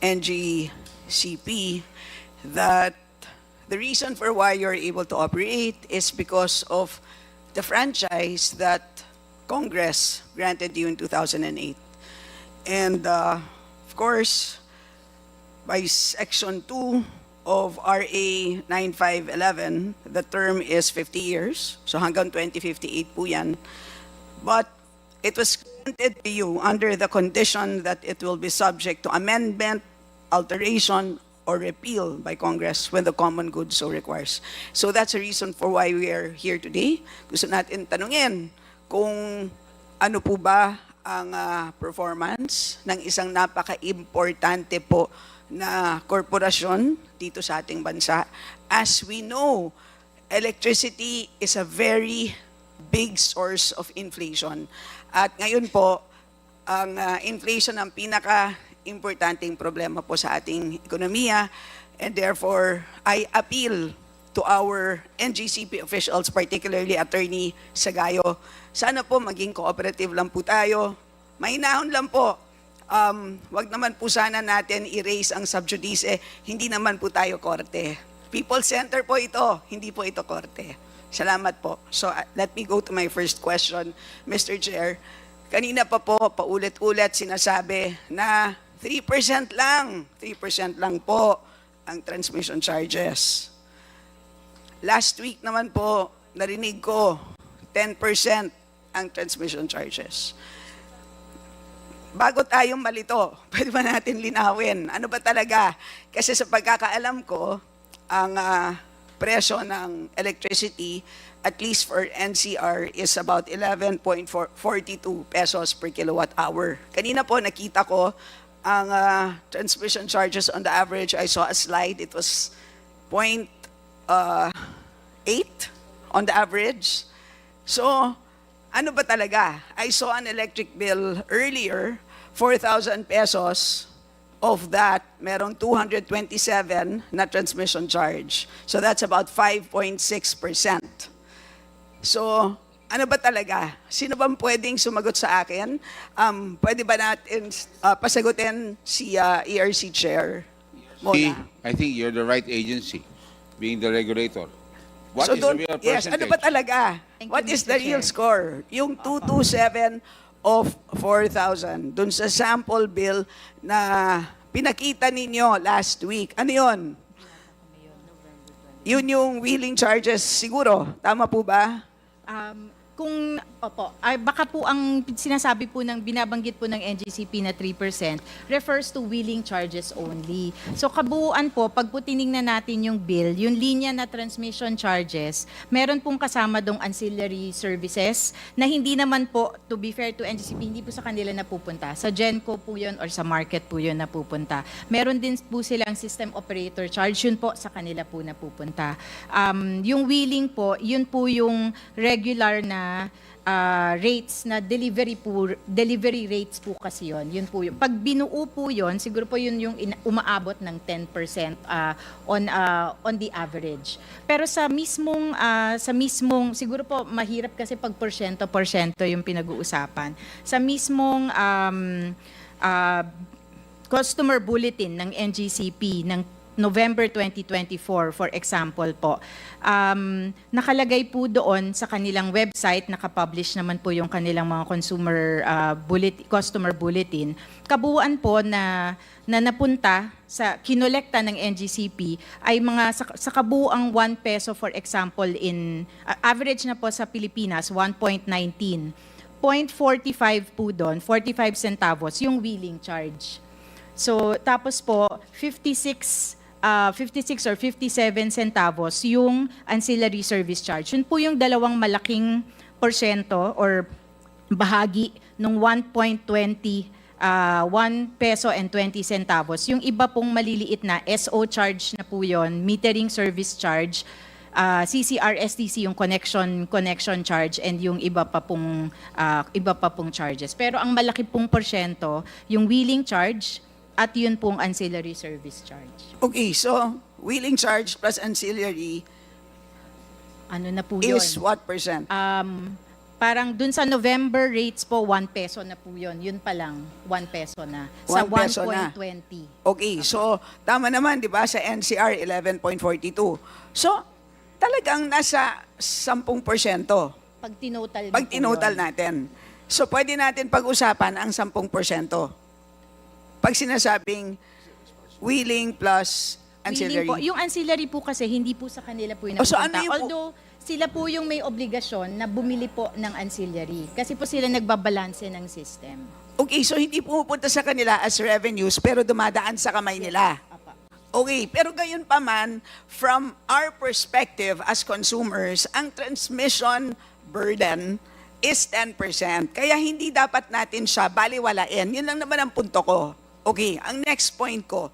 NGCP that the reason for why you're able to operate is because of the franchise that Congress granted you in 2008. And of course, by Section 2 of RA 9511, the term is 50 years. So hanggang 2058 po yan. But it was granted to you under the condition that it will be subject to amendment, alteration, or repeal by Congress when the common good so requires. So that's the reason for why we are here today. Gusto natin tanungin kung ano po ba ang performance ng isang napaka-importante po na korporasyon dito sa ating bansa. As we know, electricity is a very big source of inflation. At ngayon po, ang inflation ang pinaka-importanting problema po sa ating ekonomiya, and therefore, I appeal to our NGCP officials, particularly Attorney Sagayo, sana po maging cooperative lang po tayo. Mahinahon lang po. Wag naman po sana natin i-raise ang sub judice. Hindi naman po tayo korte. People Center po ito, hindi po ito korte. Salamat po. So let me go to my first question, Mr. Chair. Kanina pa po, paulit-ulit sinasabi na 3% lang po ang transmission charges. Last week naman po, narinig ko, 10% ang transmission charges. Bago tayong malito, pwede ba natin linawin? Ano ba talaga? Kasi sa pagkakaalam ko, ang presyo ng electricity, at least for NCR, is about 11.42 pesos per kilowatt hour. Kanina po nakita ko ang transmission charges on the average. I saw a slide, it was 0.8 on the average. So, ano ba talaga? I saw an electric bill earlier, 4,000 pesos. Of that, merong 227 na transmission charge. So that's about 5.6%. So, ano ba talaga? Sino bang pwedeng sumagot sa akin? Pwede ba natin pasagutin si ERC Chair Mona? I think you're the right agency, being the regulator. What So is the real yes, percentage? ano ba talaga? Thank you, What is Mr. the real Chair. score? Yung 227 of 4,000 dun sa sample bill na pinakita ninyo last week. Ano yun? Yun yung wheeling charges siguro. Tama po ba? Baka po ang sinasabi po ng binabanggit po ng NGCP na 3% refers to wheeling charges only. So kabuuan po, pag po tiningnan natin yung bill, yung linya na transmission charges, meron pong kasama dong ancillary services na hindi naman po, to be fair to NGCP, hindi po sa kanila napupunta. Sa GENCO po yun or sa market po yun napupunta. Meron din po silang system operator charge, yun po sa kanila po napupunta. Yung wheeling po, yun po yung regular na rates na delivery rates po kasi yun. Yun po yun. Pag binuo po yun, siguro po yun yung umaabot ng 10% on the average. Pero sa mismong siguro po mahirap kasi pag porsyento yung pinag-uusapan. Sa mismong customer bulletin ng NGCP ng November 2024, for example po, nakalagay po doon sa kanilang website, nakapublish naman po yung kanilang mga customer bulletin, kabuuan po na napunta sa kinolekta ng NGCP ay mga sa kabuuang 1 peso, for example, in average na po sa Pilipinas, 1.19. 0.45 po doon, 45 centavos, yung wheeling charge. So, tapos po, 56 or 57 centavos yung ancillary service charge. Yun po yung dalawang malaking porsyento or bahagi ng 1.20, 1 peso and 20 centavos. Yung iba pong maliliit na SO charge na po yun, metering service charge, CCR-STC yung connection charge, and yung iba pa pong charges. Pero ang malaki pong porsyento, yung wheeling charge, at yun pong ancillary service charge. Okay, so wheeling charge plus ancillary Ano na po yun? is what percent? Parang dun sa November rates po, 1 peso na po yun. Yun pa lang, 1 peso na. Sa 1 peso na. 1.20. Okay, so tama naman, di ba, sa NCR 11.42. So, talagang nasa 10% Pag tinotal pag tinotal natin. So, pwede natin pag-usapan ang 10%. Pag sinasabing wheeling plus ancillary. Po, yung ancillary po kasi, hindi po sa kanila po yung Oh, so napupunta. ano yung Although, sila po yung may obligasyon na bumili po ng ancillary. Kasi po sila nagbabalanse ng system. Okay, so hindi pumupunta sa kanila as revenues pero dumadaan sa kamay nila. Apa. Okay, pero gayon pa man, from our perspective as consumers, ang transmission burden is 10%. Kaya hindi dapat natin siya baliwalain. Yun lang naman ang punto ko. Okay, ang next point ko.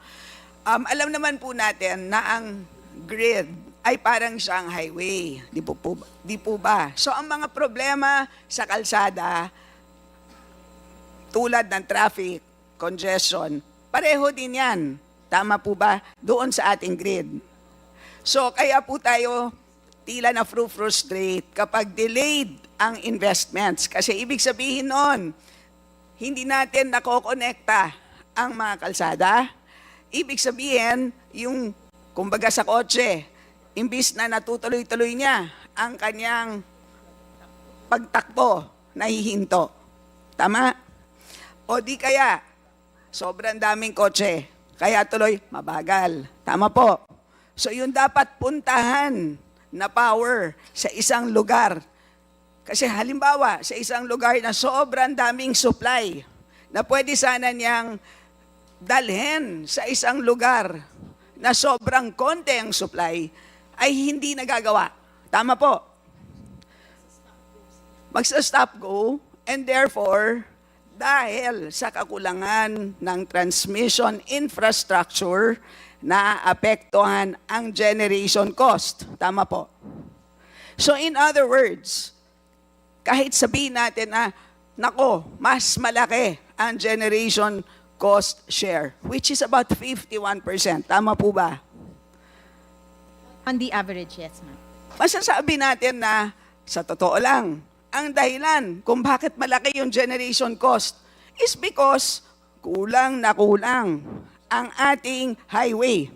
Alam naman po natin na ang grid ay parang siyang highway. Di po ba? So ang mga problema sa kalsada, tulad ng traffic, congestion, pareho din yan. Tama po ba? Doon sa ating grid. So kaya po tayo tila na frustrate kapag delayed ang investments. Kasi ibig sabihin nun, hindi natin nakokonekta ang mga kalsada. Ibig sabihin, yung kumbaga sa kotse, imbis na natutuloy-tuloy niya ang kanyang pagtakbo, nahihinto. Tama? O di kaya, sobrang daming kotse, kaya tuloy mabagal. Tama po. So yung dapat puntahan na power sa isang lugar. Kasi halimbawa, sa isang lugar na sobrang daming supply, na pwede sana niyang dalhin sa isang lugar na sobrang konti ang supply, ay hindi nagagawa. Tama po. Magsa-stop go, and therefore, dahil sa kakulangan ng transmission infrastructure, naapektuhan ang generation cost. Tama po. So in other words, kahit sabihin natin na, nako, mas malaki ang generation cost share, which is about 51%. Tama po ba? On the average, yes, ma'am. Masasabi natin na, sa totoo lang, ang dahilan kung bakit malaki yung generation cost is because kulang na kulang ang ating highway.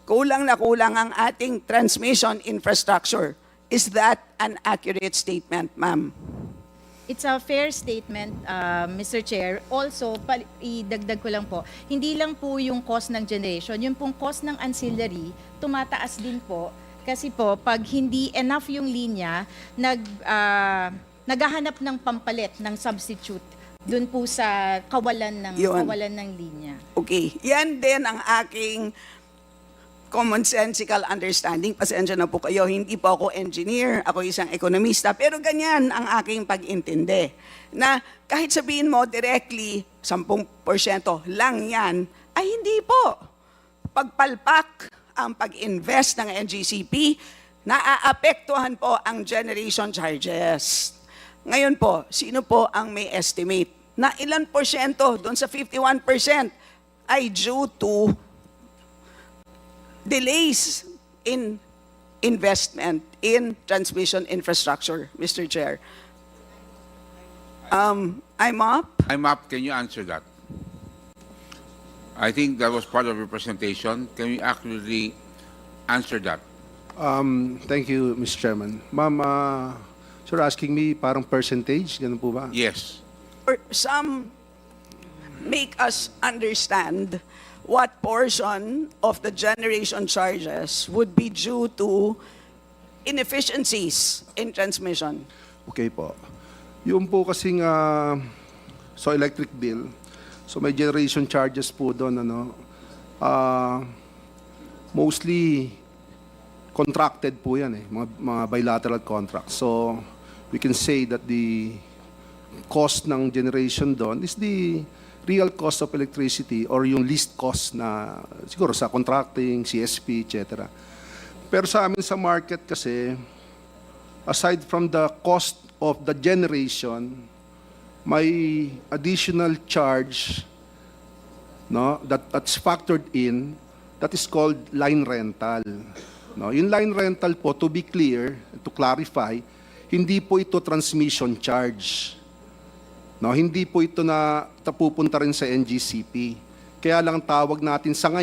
Kulang na kulang ang ating transmission infrastructure. Is that an accurate statement, ma'am? It's a fair statement, Mr. Chair. Also, idagdag ko lang po, hindi lang po yung cost ng generation, yung pong cost ng ancillary, tumataas din po. Kasi po, pag hindi enough yung linya, naghahanap ng pampalit, ng substitute, dun po sa kawalan ng linya. Okay. Yan din ang aking commonsensical understanding. Pasensya na po kayo, hindi po ako engineer, ako isang ekonomista, pero ganyan ang aking pag-intindi. Na kahit sabihin mo directly, 10% lang yan, ay hindi po. Pagpalpak ang pag-invest ng NGCP, naaapektuhan po ang generation charges. Ngayon po, sino po ang may estimate na ilan porsyento doon sa 51% ay due to delays in investment in transmission infrastructure, Mr. Chair? I'm up. I'm up. Can you answer that? I think that was part of your presentation. Can you accurately answer that? Thank you, Mr. Chairman. Ma'am, so you're asking me parang percentage, ganun po ba? Yes. Or some make us understand what portion of the generation charges would be due to inefficiencies in transmission. Okay po. Yung po kasing so electric bill, so may generation charges po doon, mostly contracted po yan mga bilateral contracts. So we can say that the cost ng generation doon is the real cost of electricity or yung least cost na siguro sa contracting, CSP, etc. Pero sa amin sa market kasi, aside from the cost of the generation, may additional charge that's factored in that is called line rental. Yung line rental po, to be clear, to clarify, hindi po ito transmission charge. No, hindi po ito na tapupunta rin sa NGCP. Kaya lang tawag natin sa ngayon